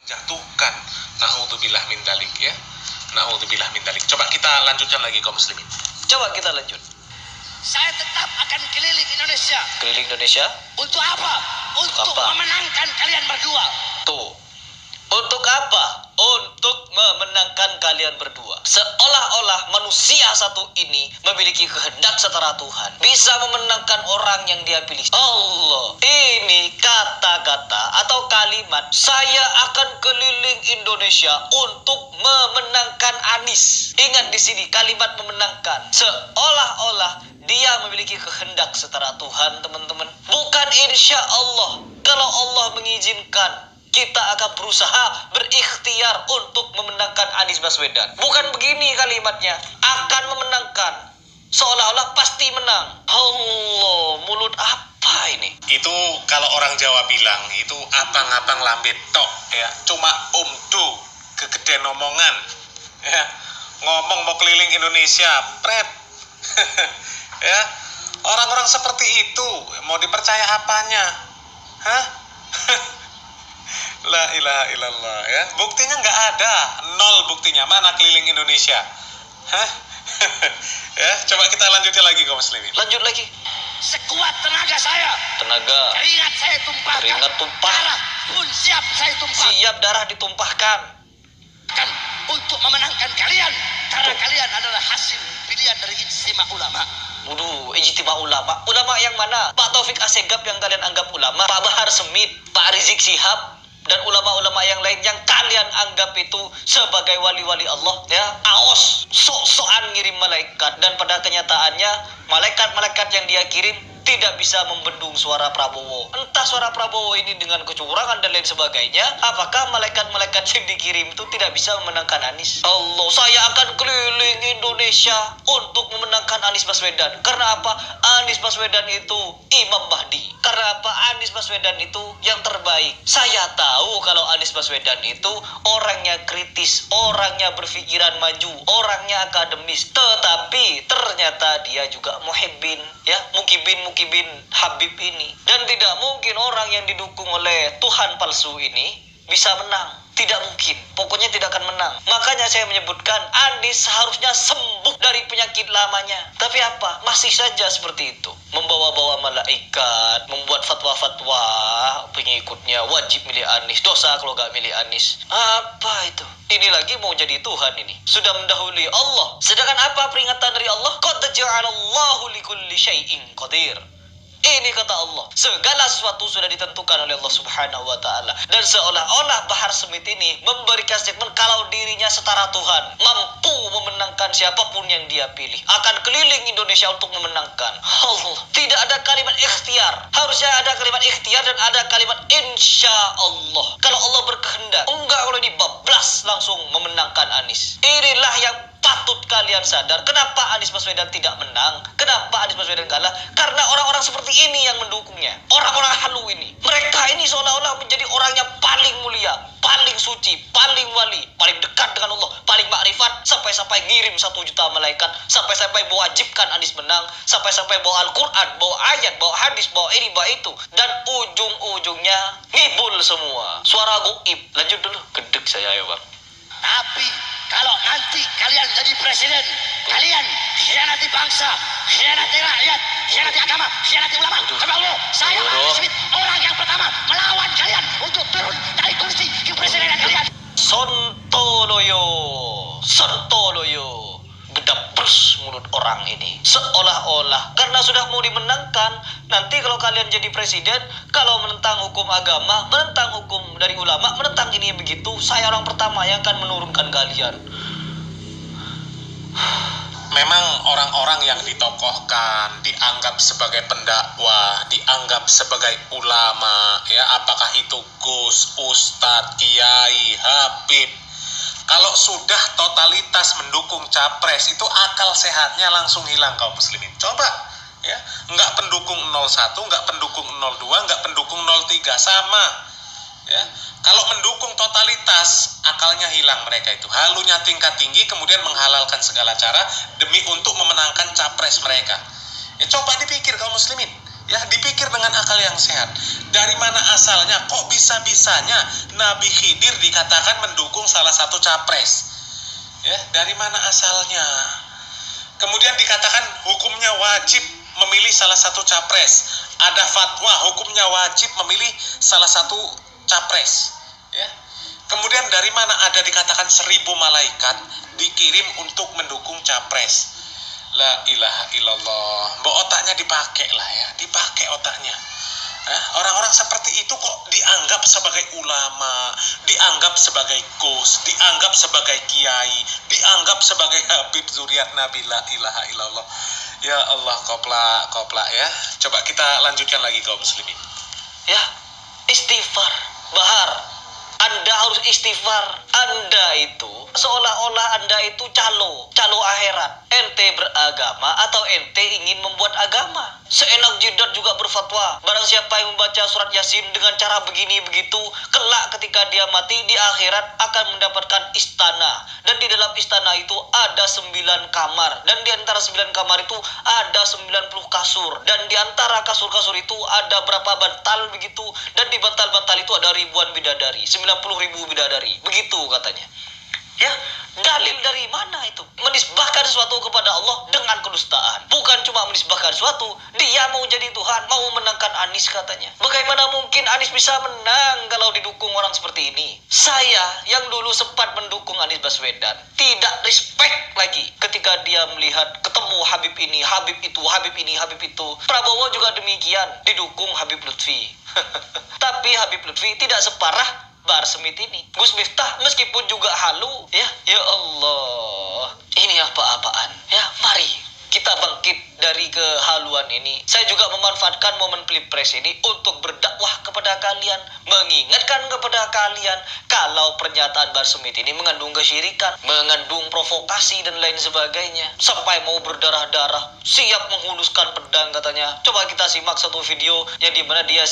jatuhkan. Naudzubillah min dalik ya. Naudzubillah min dalik. Coba kita lanjutkan lagi kaum muslimin. Coba kita lanjut. Saya tetap akan keliling Indonesia. Keliling Indonesia? Untuk apa? Untuk memenangkan kalian berdua. Tuh. Untuk apa? Untuk memenangkan kalian berdua. Seolah-olah manusia satu ini memiliki kehendak setara Tuhan, bisa memenangkan orang yang dia pilih. Allah, ini kata-kata atau kalimat, saya akan keliling Indonesia untuk memenangkan Anies. Ingat di sini kalimat memenangkan. Seolah-olah dia memiliki kehendak setara Tuhan, teman-teman. Bukan insya Allah. Kalau Allah mengizinkan, kita akan berusaha berikhtiar untuk memenangkan Anies Baswedan. Bukan begini kalimatnya. Akan memenangkan. Seolah-olah pasti menang. Allah, mulut apa ini? Itu kalau orang Jawa bilang, itu abang-abang lambe tok ya. Cuma umdu, kegedean omongan. Ya. Ngomong mau keliling Indonesia, pret. Ya. Orang-orang seperti itu mau dipercaya apanya? Hah? La ilaha illallah ya. Buktinya nggak ada, nol buktinya. Mana keliling Indonesia? Hah? Ya, coba kita lanjutkan lagi kaum muslimin. Lanjut lagi. Sekuat tenaga saya. Tenaga. Keringat saya tumpahkan. Keringat tumpah. Darah pun siap saya tumpahkan. Siap darah ditumpahkan. Untuk memenangkan kalian. Karena kalian adalah hasil pilihan dari ijtima ulama. Waduh, ijtima ulama. Ulama yang mana? Pak Taufik Assegaf yang kalian anggap ulama, Pak Bahar Smith, Pak Rizik Syihab, dan ulama-ulama yang lain yang kalian anggap itu sebagai wali-wali Allah, ya. Aos, sok-sokan ngirim malaikat, dan pada kenyataannya malaikat-malaikat yang dia kirim tidak bisa membendung suara Prabowo. Entah suara Prabowo ini dengan kecurangan dan lain sebagainya, apakah malaikat-malaikat yang dikirim itu tidak bisa memenangkan Anies? Allah, saya akan keliling Indonesia untuk memenangkan Anies Baswedan. Karena apa? Anies Baswedan itu Imam Mahdi. Karena apa? Anies Baswedan itu yang terbaik. Saya tahu kalau Anies Baswedan itu orangnya kritis, orangnya berpikiran maju, orangnya akademis, tetapi ternyata dia juga muhibbin, ya, mukibin Habib ini. Dan tidak mungkin orang yang didukung oleh Tuhan palsu ini bisa menang. Tidak mungkin. Pokoknya tidak akan menang. Makanya saya menyebutkan Anies seharusnya sembuh dari penyakit lamanya. Tapi apa? Masih saja seperti itu. Membawa-bawa malaikat, membuat fatwa-fatwa pengikutnya wajib milih Anies. Dosa kalau gak milih Anies. Apa itu? Ini lagi mau jadi Tuhan ini. Sudah mendahului Allah. Sedangkan apa peringatan dari Allah? Qad ja'alallahu likulli syai'in qadir. Ini kata Allah, segala sesuatu sudah ditentukan oleh Allah Subhanahu wa Ta'ala. Dan seolah-olah Bahar Smith ini memberikan statement kalau dirinya setara Tuhan, mampu memenangkan siapapun yang dia pilih, akan keliling Indonesia untuk memenangkan. Allah, tidak ada kalimat ikhtiar. Harusnya ada kalimat ikhtiar dan ada kalimat insya Allah. Kalau Allah berkehendak, enggak kalau dibablas langsung memenangkan Anies. Inilah yang patut kalian sadar. Kenapa Anies Baswedan tidak menang? Kenapa Anies Baswedan kalah? Karena orang-orang seperti ini yang mendukungnya. Orang-orang halu ini. Mereka ini seolah-olah menjadi orang yang paling mulia, paling suci, paling wali, paling dekat dengan Allah, paling makrifat, sampai-sampai ngirim 1 juta malaikat, sampai-sampai mewajibkan Anies menang, sampai-sampai bawa Al-Quran, bawa ayat, bawa hadis, bawa ini, bawa itu. Dan ujung-ujungnya ngibul semua. Suara goib. Lanjut dulu. Gedek saya ya bang. Tapi kalau nanti kalian jadi presiden, kalian khianati bangsa, khianati rakyat, khianati agama, khianati ulama. Demi Allah, saya Anies Smith orang yang pertama melawan kalian untuk turun dari kursi kepresidenan kalian. Sontoloyo, gedabers mulut orang ini. Seolah-olah karena sudah mau dimenangkan, nanti kalau kalian jadi presiden, kalau menentang hukum agama, menentang hukum dari ulama, menentang ini begitu, saya orang pertama yang akan menurunkan kalian. Memang orang-orang yang ditokohkan, dianggap sebagai pendakwah, dianggap sebagai ulama, ya, apakah itu Gus, Ustadz, Kiai, Habib, kalau sudah totalitas mendukung capres, itu akal sehatnya langsung hilang kaum muslimin. Coba, ya, nggak pendukung 01, nggak pendukung 02, nggak pendukung 03, sama, ya. Kalau mendukung totalitas, akalnya hilang mereka itu. Halunya tingkat tinggi, kemudian menghalalkan segala cara demi untuk memenangkan capres mereka. Ya, coba dipikir kaum muslimin. Ya, dipikir dengan akal yang sehat. Dari mana asalnya? Kok bisa-bisanya Nabi Khidir dikatakan mendukung salah satu capres? Ya, dari mana asalnya? Kemudian dikatakan hukumnya wajib memilih salah satu capres. Ada fatwa hukumnya wajib memilih salah satu capres. Ya. Kemudian dari mana ada dikatakan 1000 malaikat dikirim untuk mendukung capres? La ilaha illallah. Mbok otaknya dipakai lah ya, dipakai otaknya. Orang-orang seperti itu kok dianggap sebagai ulama, dianggap sebagai gus, dianggap sebagai kiai, dianggap sebagai habib zuriat Nabi. La ilaha illallah. Ya Allah, koplak ya. Coba kita lanjutkan lagi kaum muslimin. Ya, istighfar. Bahar, Anda harus istighfar. Anda itu seolah-olah Anda itu calo akhirat. Ente beragama atau ente ingin membuat agama? Seenak jidat juga berfatwa. Barang siapa yang membaca surat Yasin dengan cara begini begitu, kelak ketika dia mati di akhirat akan mendapatkan istana. Dan di dalam istana itu ada 9 kamar. Dan di antara 9 kamar itu ada 90 kasur. Dan di antara kasur-kasur itu ada berapa bantal begitu. Dan di bantal-bantal itu ada ribuan bidadari. 90.000 bidadari. Begitu katanya. Ya, dalil dari mana itu? Menisbahkan sesuatu kepada Allah dengan kedustaan. Bukan cuma menisbahkan sesuatu, dia mau jadi Tuhan, mau menangkan Anies katanya. Bagaimana mungkin Anies bisa menang kalau didukung orang seperti ini? Saya yang dulu sempat mendukung Anies Baswedan, tidak respect lagi ketika dia melihat ketemu Habib ini, Habib itu, Habib ini, Habib itu. Prabowo juga demikian, didukung Habib Lutfi. Tapi Habib Lutfi tidak separah Bahar Smith ini. Gus Miftah meskipun juga halu, ya Allah, ini apa-apaan? Ya, mari kita bangkit dari kehaluan ini. Saya juga memanfaatkan momen Pilpres ini untuk berdakwah kepada kalian, mengingatkan kepada kalian kalau pernyataan Bahar Smith ini mengandung kesyirikan, mengandung provokasi dan lain sebagainya. Sampai mau berdarah-darah, siap menghuluskan pedang katanya. Coba kita simak satu video yang dimana dia